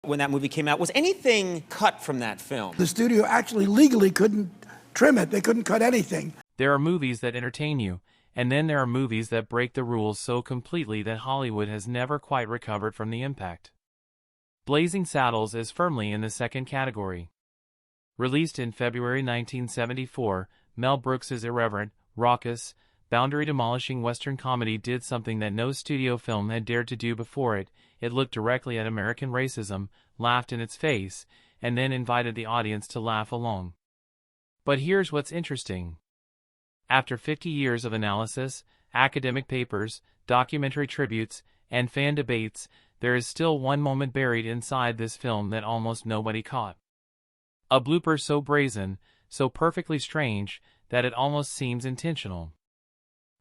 when that movie came out. Was anything cut from that film? The studio actually legally couldn't trim it. They couldn't cut anything. There are movies that entertain you, and then there are movies that break the rules so completely that Hollywood has never quite recovered from the impact. Blazing Saddles is firmly in the second category. Released in February 1974, Mel Brooks's irreverent, raucous, boundary-demolishing Western comedy did something that no studio film had dared to do before it. It looked directly at American racism, laughed in its face, and then invited the audience to laugh along. But here's what's interesting. After 50 years of analysis, academic papers, documentary tributes, and fan debates, there is still one moment buried inside this film that almost nobody caught. A blooper so brazen, so perfectly strange, that it almost seems intentional.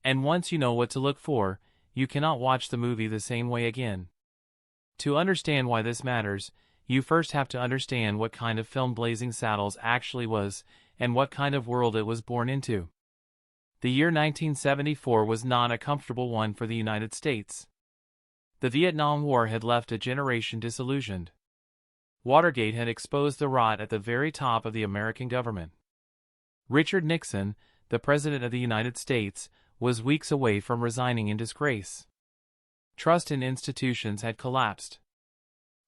And once you know what to look for, you cannot watch the movie the same way again. To understand why this matters, you first have to understand what kind of film Blazing Saddles actually was, and what kind of world it was born into. The year 1974 was not a comfortable one for the United States. The Vietnam War had left a generation disillusioned. Watergate had exposed the rot at the very top of the American government. Richard Nixon, the President of the United States, was weeks away from resigning in disgrace. Trust in institutions had collapsed.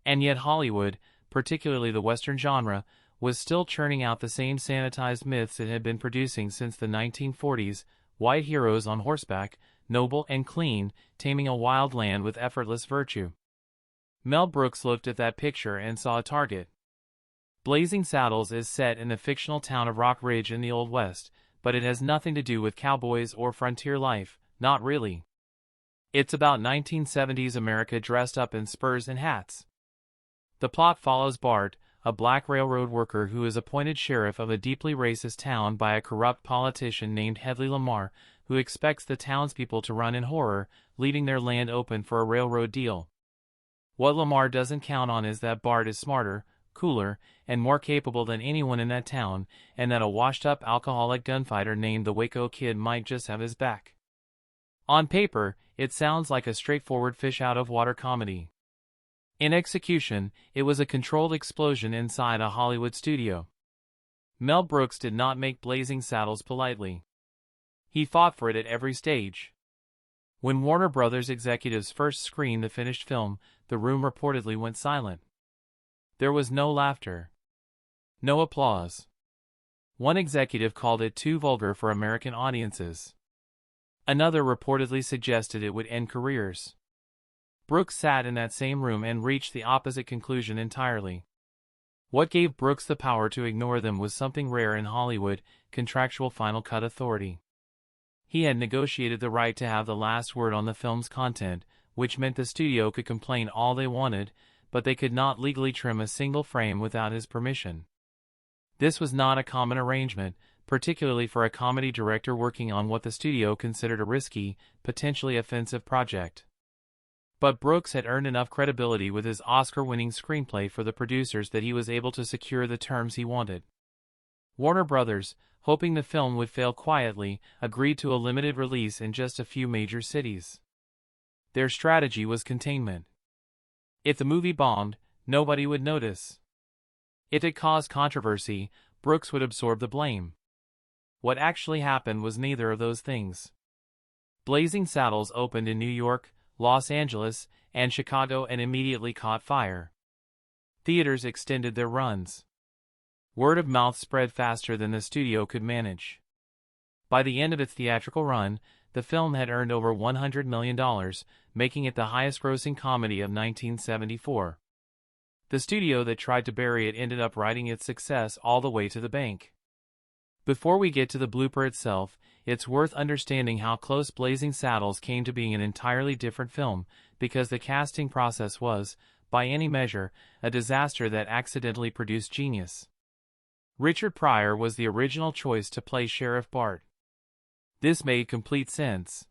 And yet Hollywood, particularly the Western genre, was still churning out the same sanitized myths it had been producing since the 1940s, white heroes on horseback, noble and clean, taming a wild land with effortless virtue. Mel Brooks looked at that picture and saw a target. Blazing Saddles is set in the fictional town of Rock Ridge in the Old West, but it has nothing to do with cowboys or frontier life, not really. It's about 1970s America dressed up in spurs and hats. The plot follows Bart, a black railroad worker who is appointed sheriff of a deeply racist town by a corrupt politician named Hedley Lamar, who expects the townspeople to run in horror, leaving their land open for a railroad deal. What Lamar doesn't count on is that Bart is smarter, cooler, and more capable than anyone in that town, and that a washed-up alcoholic gunfighter named the Waco Kid might just have his back. On paper, it sounds like a straightforward fish-out-of-water comedy. In execution, it was a controlled explosion inside a Hollywood studio. Mel Brooks did not make Blazing Saddles politely. He fought for it at every stage. When Warner Brothers executives first screened the finished film, the room reportedly went silent. There was no laughter. No applause. One executive called it too vulgar for American audiences. Another reportedly suggested it would end careers. Brooks sat in that same room and reached the opposite conclusion entirely. What gave Brooks the power to ignore them was something rare in Hollywood: contractual final cut authority. He had negotiated the right to have the last word on the film's content, which meant the studio could complain all they wanted, but they could not legally trim a single frame without his permission. This was not a common arrangement, particularly for a comedy director working on what the studio considered a risky, potentially offensive project. But Brooks had earned enough credibility with his Oscar-winning screenplay for the producers that he was able to secure the terms he wanted. Warner Brothers, hoping the film would fail quietly, agreed to a limited release in just a few major cities. Their strategy was containment. If the movie bombed, nobody would notice. If it caused controversy, Brooks would absorb the blame. What actually happened was neither of those things. Blazing Saddles opened in New York, Los Angeles, and Chicago and immediately caught fire. Theaters extended their runs. Word of mouth spread faster than the studio could manage. By the end of its theatrical run, the film had earned over $100 million, making it the highest-grossing comedy of 1974. The studio that tried to bury it ended up riding its success all the way to the bank. Before we get to the blooper itself, it's worth understanding how close Blazing Saddles came to being an entirely different film, because the casting process was, by any measure, a disaster that accidentally produced genius. Richard Pryor was the original choice to play Sheriff Bart. This made complete sense.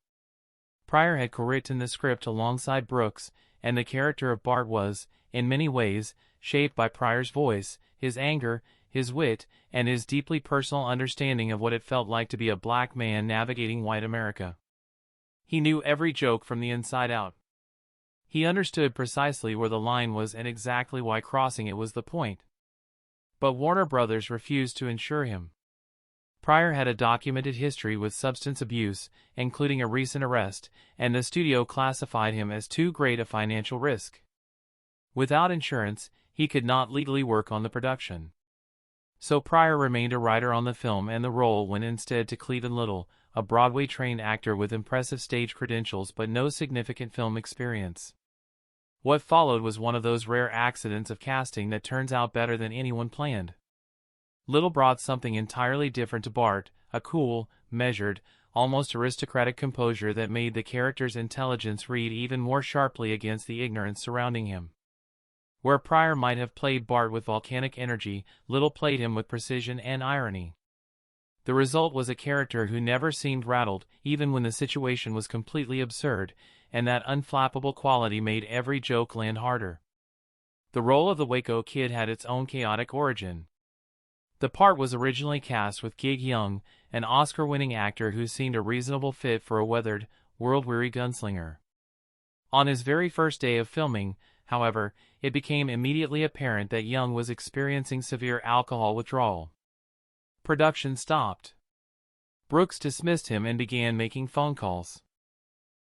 Pryor had co-written the script alongside Brooks, and the character of Bart was, in many ways, shaped by Pryor's voice, his anger, his wit, and his deeply personal understanding of what it felt like to be a black man navigating white America. He knew every joke from the inside out. He understood precisely where the line was and exactly why crossing it was the point. But Warner Brothers refused to insure him. Pryor had a documented history with substance abuse, including a recent arrest, and the studio classified him as too great a financial risk. Without insurance, he could not legally work on the production. So Pryor remained a writer on the film, and the role went instead to Cleveland Little, a Broadway-trained actor with impressive stage credentials but no significant film experience. What followed was one of those rare accidents of casting that turns out better than anyone planned. Little brought something entirely different to Bart, a cool, measured, almost aristocratic composure that made the character's intelligence read even more sharply against the ignorance surrounding him. Where Pryor might have played Bart with volcanic energy, Little played him with precision and irony. The result was a character who never seemed rattled, even when the situation was completely absurd, and that unflappable quality made every joke land harder. The role of the Waco Kid had its own chaotic origin. The part was originally cast with Gig Young, an Oscar-winning actor who seemed a reasonable fit for a weathered, world-weary gunslinger. On his very first day of filming, however, it became immediately apparent that Young was experiencing severe alcohol withdrawal. Production stopped. Brooks dismissed him and began making phone calls.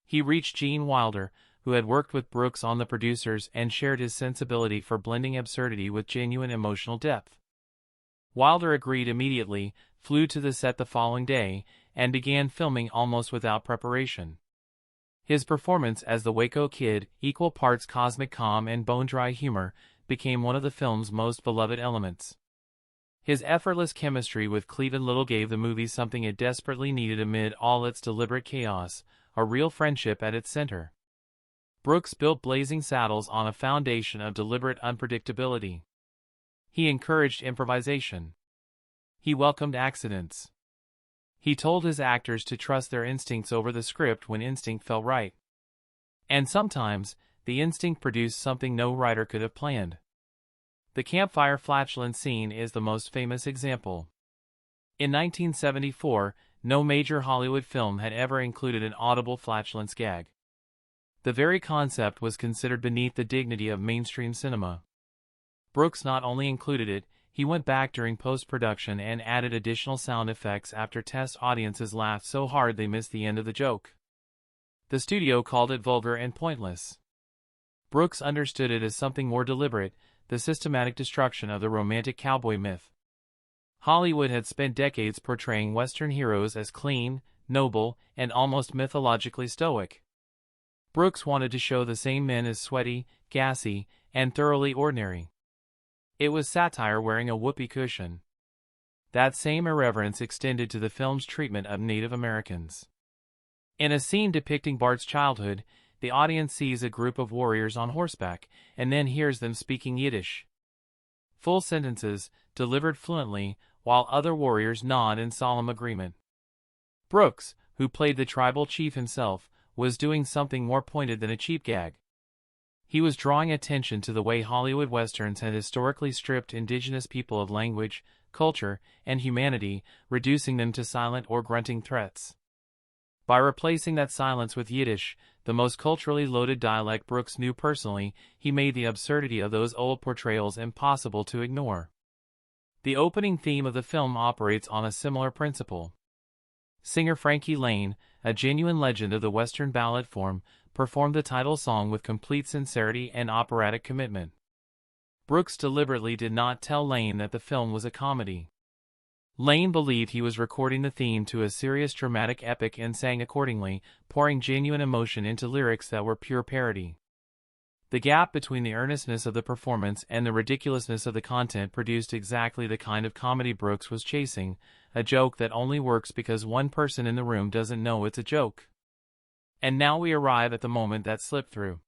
He reached Gene Wilder, who had worked with Brooks on The Producers and shared his sensibility for blending absurdity with genuine emotional depth. Wilder agreed immediately, flew to the set the following day, and began filming almost without preparation. His performance as the Waco Kid, equal parts cosmic calm and bone-dry humor, became one of the film's most beloved elements. His effortless chemistry with Cleveland Little gave the movie something it desperately needed amid all its deliberate chaos, a real friendship at its center. Brooks built Blazing Saddles on a foundation of deliberate unpredictability. He encouraged improvisation. He welcomed accidents. He told his actors to trust their instincts over the script when instinct felt right. And sometimes, the instinct produced something no writer could have planned. The campfire flatulence scene is the most famous example. In 1974, no major Hollywood film had ever included an audible flatulence gag. The very concept was considered beneath the dignity of mainstream cinema. Brooks not only included it, he went back during post-production and added additional sound effects after test audiences laughed so hard they missed the end of the joke. The studio called it vulgar and pointless. Brooks understood it as something more deliberate, the systematic destruction of the romantic cowboy myth. Hollywood had spent decades portraying Western heroes as clean, noble, and almost mythologically stoic. Brooks wanted to show the same men as sweaty, gassy, and thoroughly ordinary. It was satire wearing a whoopee cushion. That same irreverence extended to the film's treatment of Native Americans. In a scene depicting Bart's childhood, the audience sees a group of warriors on horseback, and then hears them speaking Yiddish. Full sentences, delivered fluently, while other warriors nod in solemn agreement. Brooks, who played the tribal chief himself, was doing something more pointed than a cheap gag. He was drawing attention to the way Hollywood westerns had historically stripped indigenous people of language, culture, and humanity, reducing them to silent or grunting threats. By replacing that silence with Yiddish, the most culturally loaded dialect Brooks knew personally, he made the absurdity of those old portrayals impossible to ignore. The opening theme of the film operates on a similar principle. Singer Frankie Laine, a genuine legend of the Western ballad form, performed the title song with complete sincerity and operatic commitment. Brooks deliberately did not tell Laine that the film was a comedy. Laine believed he was recording the theme to a serious dramatic epic and sang accordingly, pouring genuine emotion into lyrics that were pure parody. The gap between the earnestness of the performance and the ridiculousness of the content produced exactly the kind of comedy Brooks was chasing, a joke that only works because one person in the room doesn't know it's a joke. And now we arrive at the moment that slipped through.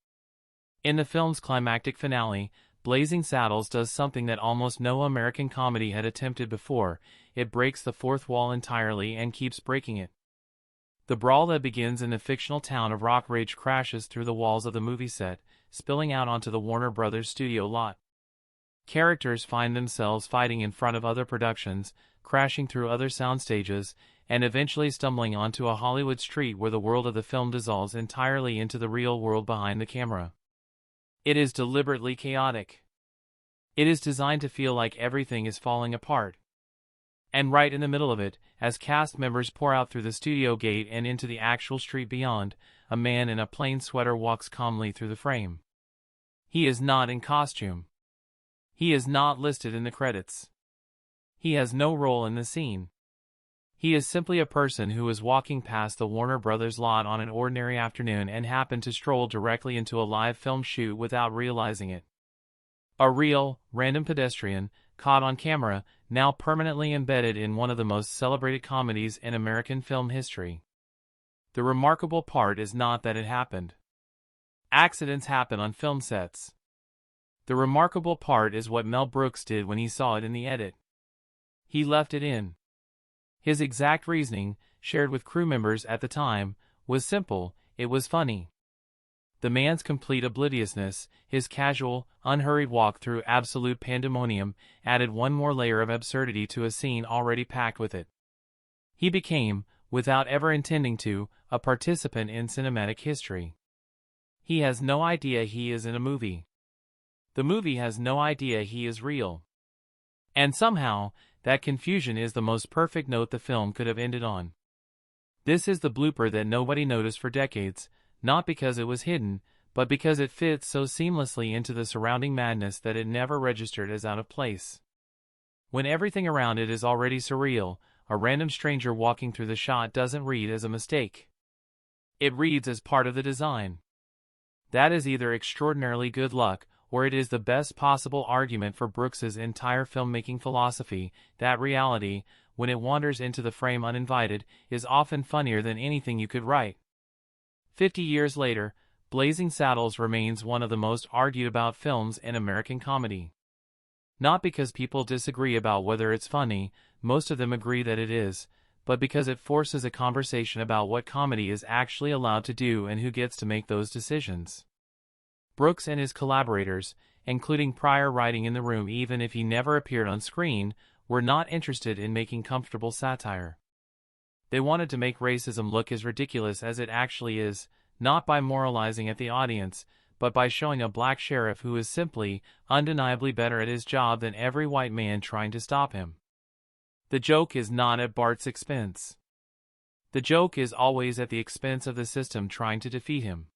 In the film's climactic finale, Blazing Saddles does something that almost no American comedy had attempted before. It breaks the fourth wall entirely and keeps breaking it. The brawl that begins in the fictional town of Rock Ridge crashes through the walls of the movie set, spilling out onto the Warner Brothers studio lot. Characters find themselves fighting in front of other productions, crashing through other sound stages, and eventually stumbling onto a Hollywood street where the world of the film dissolves entirely into the real world behind the camera. It is deliberately chaotic. It is designed to feel like everything is falling apart. And right in the middle of it, as cast members pour out through the studio gate and into the actual street beyond, a man in a plain sweater walks calmly through the frame. He is not in costume. He is not listed in the credits. He has no role in the scene. He is simply a person who is walking past the Warner Brothers lot on an ordinary afternoon and happened to stroll directly into a live film shoot without realizing it. A real, random pedestrian, caught on camera, now permanently embedded in one of the most celebrated comedies in American film history. The remarkable part is not that it happened. Accidents happen on film sets. The remarkable part is what Mel Brooks did when he saw it in the edit. He left it in. His exact reasoning, shared with crew members at the time, was simple: it was funny. The man's complete obliviousness, his casual, unhurried walk through absolute pandemonium, added one more layer of absurdity to a scene already packed with it. He became, without ever intending to, a participant in cinematic history. He has no idea he is in a movie. The movie has no idea he is real. And somehow, that confusion is the most perfect note the film could have ended on. This is the blooper that nobody noticed for decades, not because it was hidden, but because it fits so seamlessly into the surrounding madness that it never registered as out of place. When everything around it is already surreal, a random stranger walking through the shot doesn't read as a mistake. It reads as part of the design. That is either extraordinarily good luck, or it is the best possible argument for Brooks's entire filmmaking philosophy, that reality, when it wanders into the frame uninvited, is often funnier than anything you could write. 50 years later, Blazing Saddles remains one of the most argued about films in American comedy. Not because people disagree about whether it's funny, most of them agree that it is, but because it forces a conversation about what comedy is actually allowed to do and who gets to make those decisions. Brooks and his collaborators, including prior writing in the room even if he never appeared on screen, were not interested in making comfortable satire. They wanted to make racism look as ridiculous as it actually is, not by moralizing at the audience, but by showing a black sheriff who is simply, undeniably better at his job than every white man trying to stop him. The joke is not at Bart's expense. The joke is always at the expense of the system trying to defeat him.